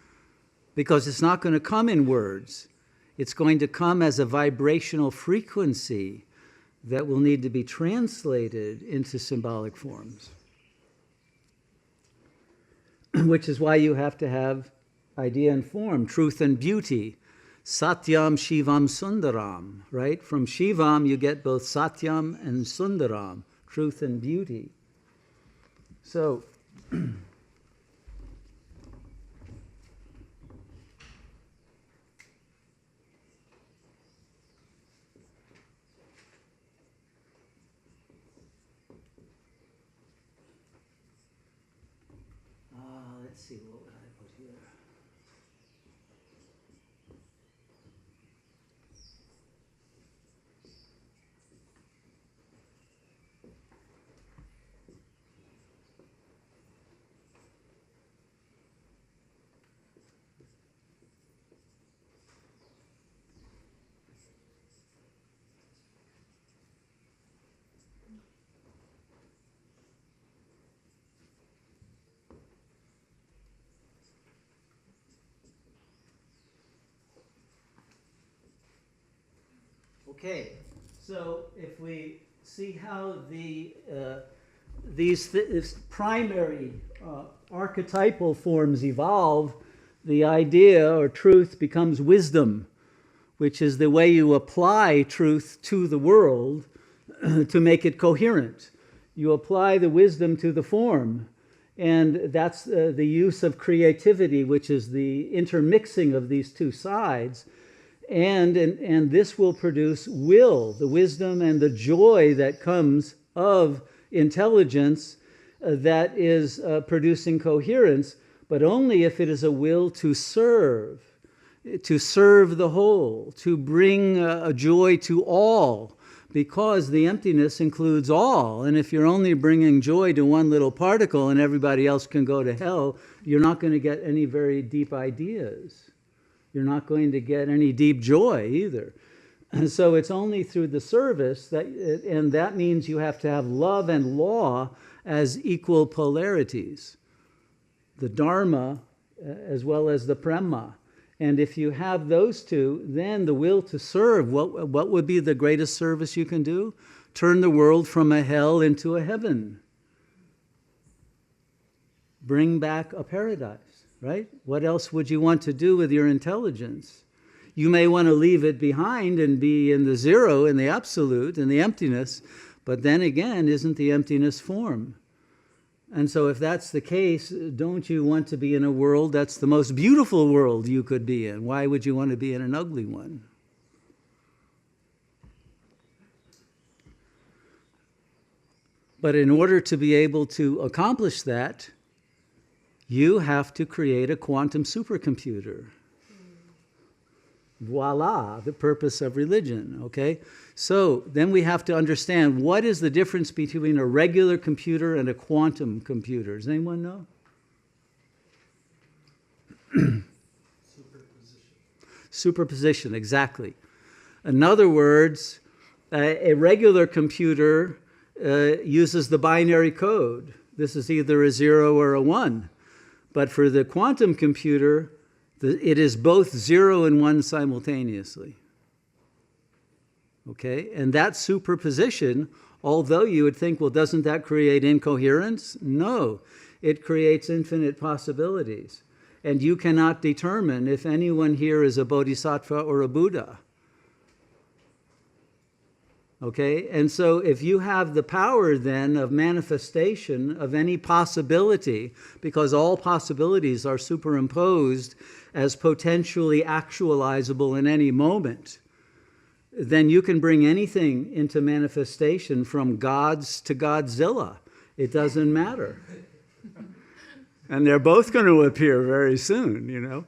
because it's not going to come in words, it's going to come as a vibrational frequency that will need to be translated into symbolic forms. Which is why you have to have idea and form, truth and beauty, Satyam, Shivam, Sundaram, right? From Shivam you get both Satyam and Sundaram, truth and beauty. So, let's see, what would I put here? Okay, so if we see how these primary archetypal forms evolve, the idea or truth becomes wisdom, which is the way you apply truth to the world to make it coherent. You apply the wisdom to the form, and that's the use of creativity, which is the intermixing of these two sides. And this will produce will, the wisdom and the joy that comes of intelligence that is producing coherence, but only if it is a will to serve the whole, to bring a joy to all, because the emptiness includes all. And if you're only bringing joy to one little particle and everybody else can go to hell, you're not going to get any very deep ideas. You're not going to get any deep joy either. And so it's only through the service and that means you have to have love and law as equal polarities. The Dharma as well as the Prema. And if you have those two, then the will to serve, what would be the greatest service you can do? Turn the world from a hell into a heaven. Bring back a paradise. Right? What else would you want to do with your intelligence? You may want to leave it behind and be in the zero, in the absolute, in the emptiness, but then again, isn't the emptiness form? And so if that's the case, don't you want to be in a world that's the most beautiful world you could be in? Why would you want to be in an ugly one? But in order to be able to accomplish that, you have to create a quantum supercomputer. Voila, the purpose of religion, okay? So then we have to understand what is the difference between a regular computer and a quantum computer. Does anyone know? Superposition, exactly. In other words, a regular computer uses the binary code. This is either a 0 or a 1. But for the quantum computer, it is both 0 and 1 simultaneously. Okay? And that superposition, although you would think, well, doesn't that create incoherence? No. It creates infinite possibilities. And you cannot determine if anyone here is a bodhisattva or a Buddha. Okay? And so if you have the power then of manifestation of any possibility, because all possibilities are superimposed as potentially actualizable in any moment, then you can bring anything into manifestation from gods to Godzilla. It doesn't matter. And they're both going to appear very soon, you know.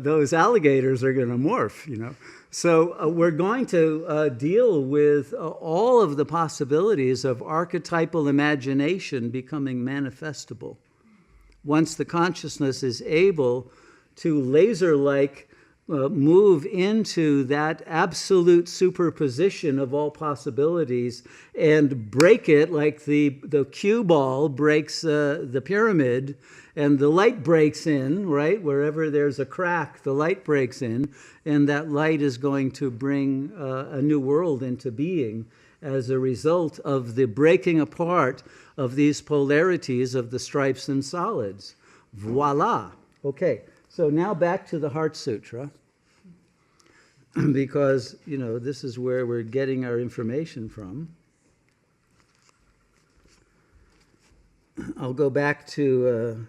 Those alligators are going to morph, you know. So we're going to deal with all of the possibilities of archetypal imagination becoming manifestable. Once the consciousness is able to laser-like move into that absolute superposition of all possibilities and break it like the cue ball breaks the pyramid, and the light breaks in, right? Wherever there's a crack, the light breaks in, and that light is going to bring a new world into being as a result of the breaking apart of these polarities of the stripes and solids. Voila. Okay, so now back to the Heart Sutra. because, this is where we're getting our information from. I'll go back to...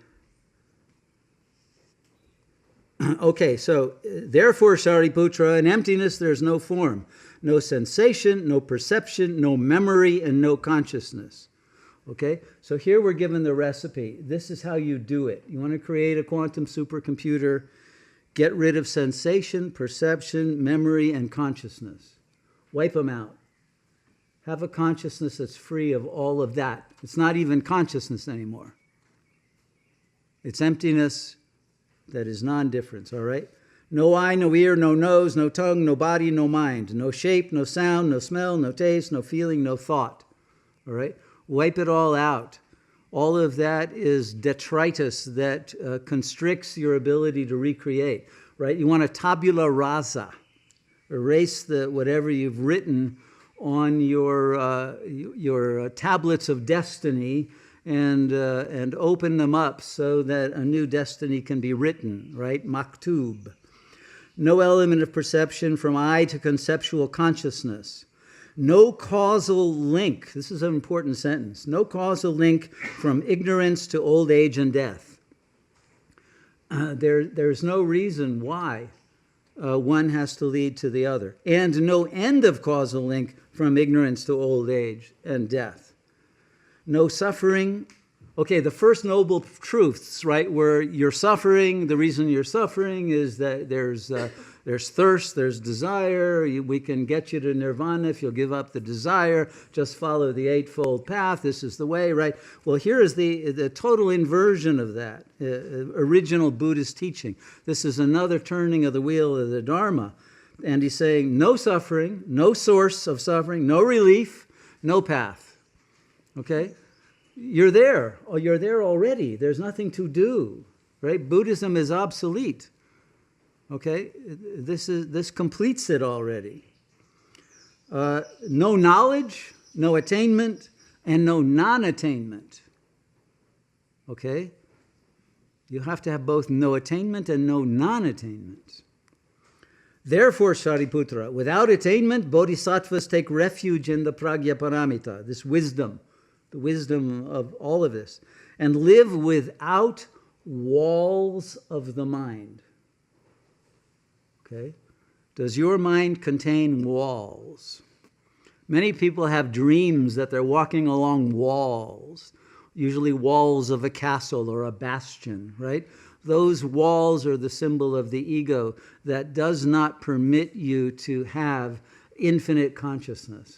okay, so, therefore, Shariputra, in emptiness there's no form, no sensation, no perception, no memory, and no consciousness. Okay, so here we're given the recipe. This is how you do it. You want to create a quantum supercomputer, get rid of sensation, perception, memory, and consciousness. Wipe them out. Have a consciousness that's free of all of that. It's not even consciousness anymore. It's emptiness that is non-difference, all right? No eye, no ear, no nose, no tongue, no body, no mind. No shape, no sound, no smell, no taste, no feeling, no thought, all right? Wipe it all out. All of that is detritus that constricts your ability to recreate, right? You want a tabula rasa. Erase whatever you've written on your tablets of destiny and open them up so that a new destiny can be written, right? Maktub. No element of perception from eye to conceptual consciousness. No causal link. This is an important sentence. No causal link from ignorance to old age and death. There's no reason why one has to lead to the other. And no end of causal link from ignorance to old age and death. No suffering. Okay, the first noble truths, right, where you're suffering, the reason you're suffering is that there's thirst, there's desire. We can get you to nirvana if you'll give up the desire. Just follow the eightfold path. This is the way, right? Well, here is the total inversion of that original Buddhist teaching. This is another turning of the wheel of the Dharma. And he's saying no suffering, no source of suffering, no relief, no path. Okay? You're there. Oh, you're there already. There's nothing to do. Right? Buddhism is obsolete. Okay? This completes it already. No knowledge, no attainment, and no non-attainment. Okay? You have to have both no attainment and no non-attainment. Therefore, Shariputra, without attainment, bodhisattvas take refuge in the pragya paramita, this wisdom, the wisdom of all of this, and live without walls of the mind. Okay? Does your mind contain walls? Many people have dreams that they're walking along walls, usually walls of a castle or a bastion, right? Those walls are the symbol of the ego that does not permit you to have infinite consciousness.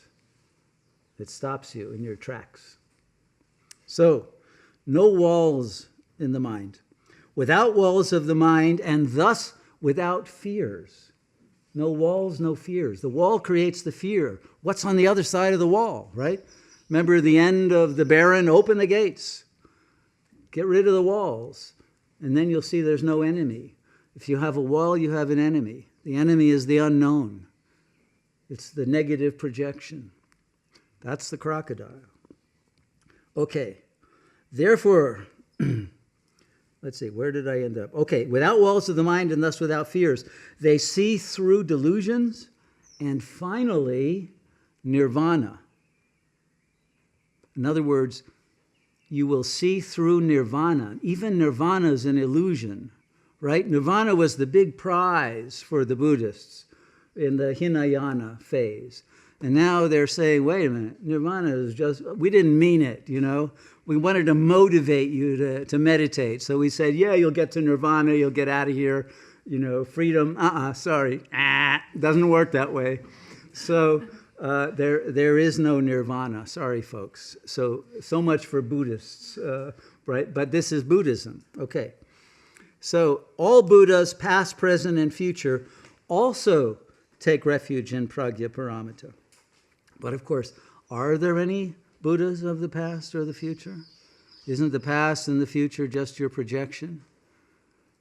It stops you in your tracks. So, no walls in the mind. Without walls of the mind, and thus without fears. No walls, no fears. The wall creates the fear. What's on the other side of the wall, right? Remember the end of the Baron, open the gates. Get rid of the walls. And then you'll see there's no enemy. If you have a wall, you have an enemy. The enemy is the unknown. It's the negative projection. That's the crocodile. Okay. Therefore, let's see, where did I end up? Okay, without walls of the mind and thus without fears, they see through delusions and finally, nirvana. In other words, you will see through nirvana. Even nirvana is an illusion, right? Nirvana was the big prize for the Buddhists in the Hinayana phase. And now they're saying, wait a minute, nirvana is just, we didn't mean it, you know. We wanted to motivate you to meditate. So we said, yeah, you'll get to nirvana, you'll get out of here, you know, freedom. Sorry. Doesn't work that way. So there is no nirvana. Sorry, folks. So much for Buddhists, right? But this is Buddhism. Okay. So all Buddhas, past, present, and future, also take refuge in pragya paramita. But of course, are there any Buddhas of the past or the future? Isn't the past and the future just your projection?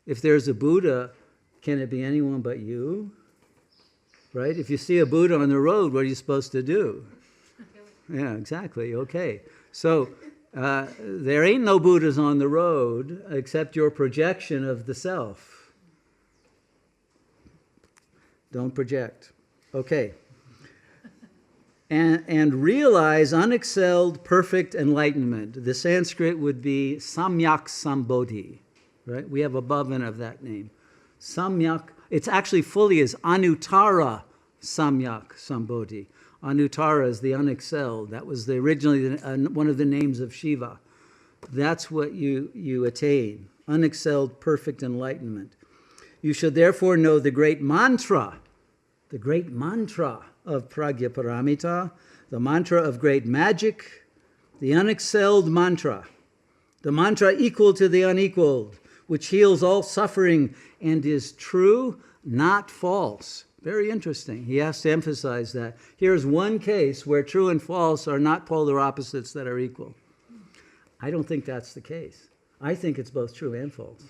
If there's a Buddha, can it be anyone but you? Right? If you see a Buddha on the road, what are you supposed to do? Yeah, exactly. Okay. So there ain't no Buddhas on the road except your projection of the self. Don't project. Okay. And realize unexcelled perfect enlightenment. The Sanskrit would be Samyak Sambodhi, right? We have above and of that name. Samyak, it's actually fully is Anuttara Samyak Sambodhi. Anuttara is the unexcelled. That was originally one of the names of Shiva. That's what you attain, unexcelled perfect enlightenment. You should therefore know the great mantra of Pragya Paramita, the mantra of great magic, the unexcelled mantra, the mantra equal to the unequaled, which heals all suffering and is true, not false. Very interesting. He has to emphasize that. Here's one case where true and false are not polar opposites that are equal. I don't think that's the case. I think it's both true and false.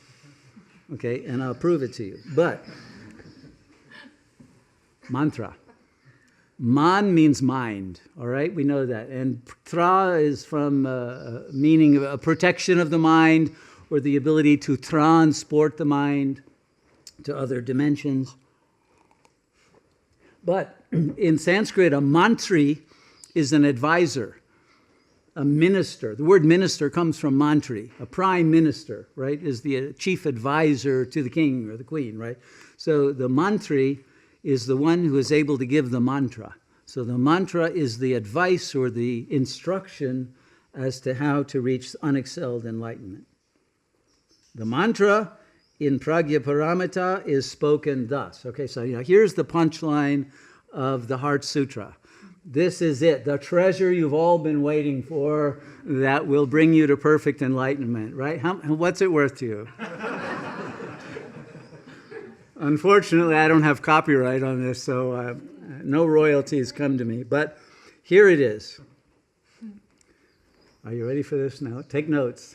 Okay, and I'll prove it to you. But mantra. Man means mind, all right? We know that. And tra is from meaning a protection of the mind or the ability to transport the mind to other dimensions. But in Sanskrit, a mantri is an advisor, a minister. The word minister comes from mantri. A prime minister, right, is the chief advisor to the king or the queen, right? So the mantri is the one who is able to give the mantra. So the mantra is the advice or the instruction as to how to reach unexcelled enlightenment. The mantra in Pragya Paramita is spoken thus. Okay, so here's the punchline of the Heart Sutra. This is it, the treasure you've all been waiting for that will bring you to perfect enlightenment, right? What's it worth to you? Unfortunately, I don't have copyright on this, so no royalties come to me. But here it is. Are you ready for this now? Take notes.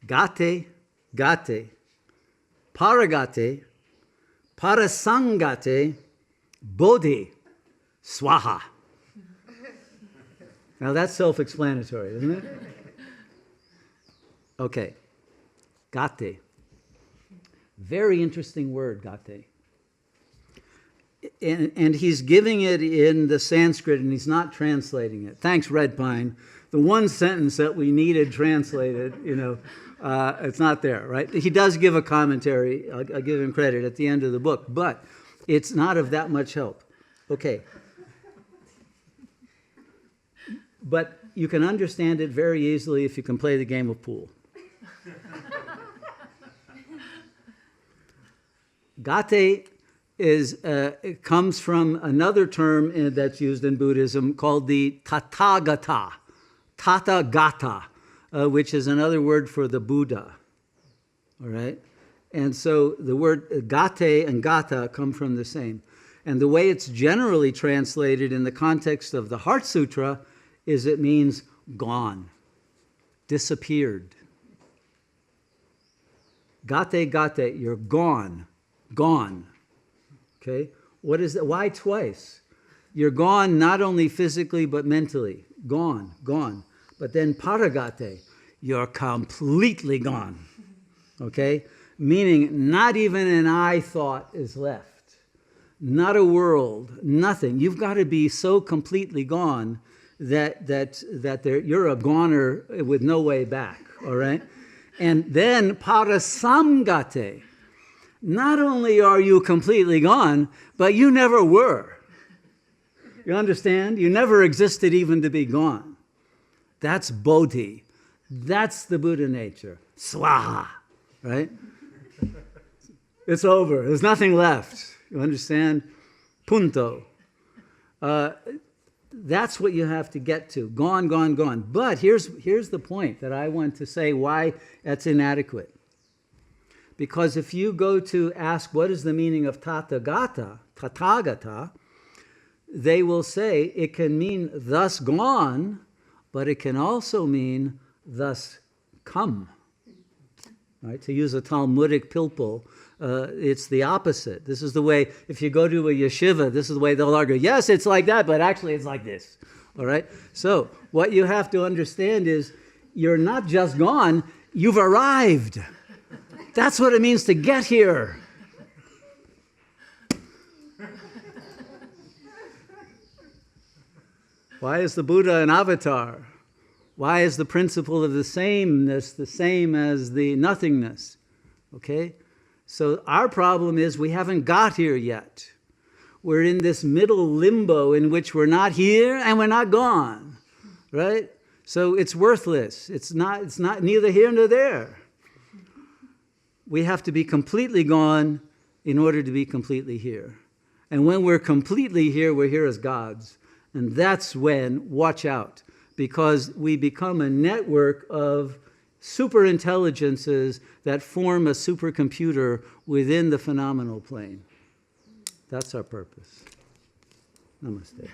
Gate, gate, paragate, parasangate, bodhi, swaha. Now that's self-explanatory, isn't it? Okay. Gate. Very interesting word, gate. And he's giving it in the Sanskrit, and he's not translating it. Thanks, Red Pine. The one sentence that we needed translated, it's not there, right? He does give a commentary. I'll give him credit at the end of the book, but it's not of that much help. Okay. But you can understand it very easily if you can play the game of pool. Gate it comes from another term that's used in Buddhism called the Tathagata, which is another word for the Buddha. All right? And so the word gate and gata come from the same. And the way it's generally translated in the context of the Heart Sutra is it means gone, disappeared. Gate, you're gone. Gone. Okay? What is that? Why twice? You're gone not only physically but mentally. Gone. But then paragate, you're completely gone. Okay? Meaning not even an I thought is left. Not a world, nothing. You've got to be so completely gone that you're a goner with no way back. All right? And then parasamgate. Not only are you completely gone, but you never were. You understand? You never existed even to be gone. That's bodhi. That's the Buddha nature. Swaha. Right? It's over. There's nothing left. You understand? Punto. That's what you have to get to. Gone. But here's the point that I want to say why that's inadequate. Because if you go to ask what is the meaning of tathagata, they will say it can mean thus gone, but it can also mean thus come. Right? To use a Talmudic pilpul, it's the opposite. This is the way, if you go to a yeshiva, this is the way they'll argue, yes, it's like that, but actually it's like this. All right? So what you have to understand is you're not just gone, you've arrived. That's what it means to get here. Why is the Buddha an avatar? Why is the principle of the sameness the same as the nothingness? Okay? So our problem is we haven't got here yet. We're in this middle limbo in which we're not here and we're not gone, right? So it's worthless. It's not neither here nor there. We have to be completely gone in order to be completely here. And when we're completely here, we're here as gods. And that's when, watch out, because we become a network of super intelligences that form a supercomputer within the phenomenal plane. That's our purpose. Namaste.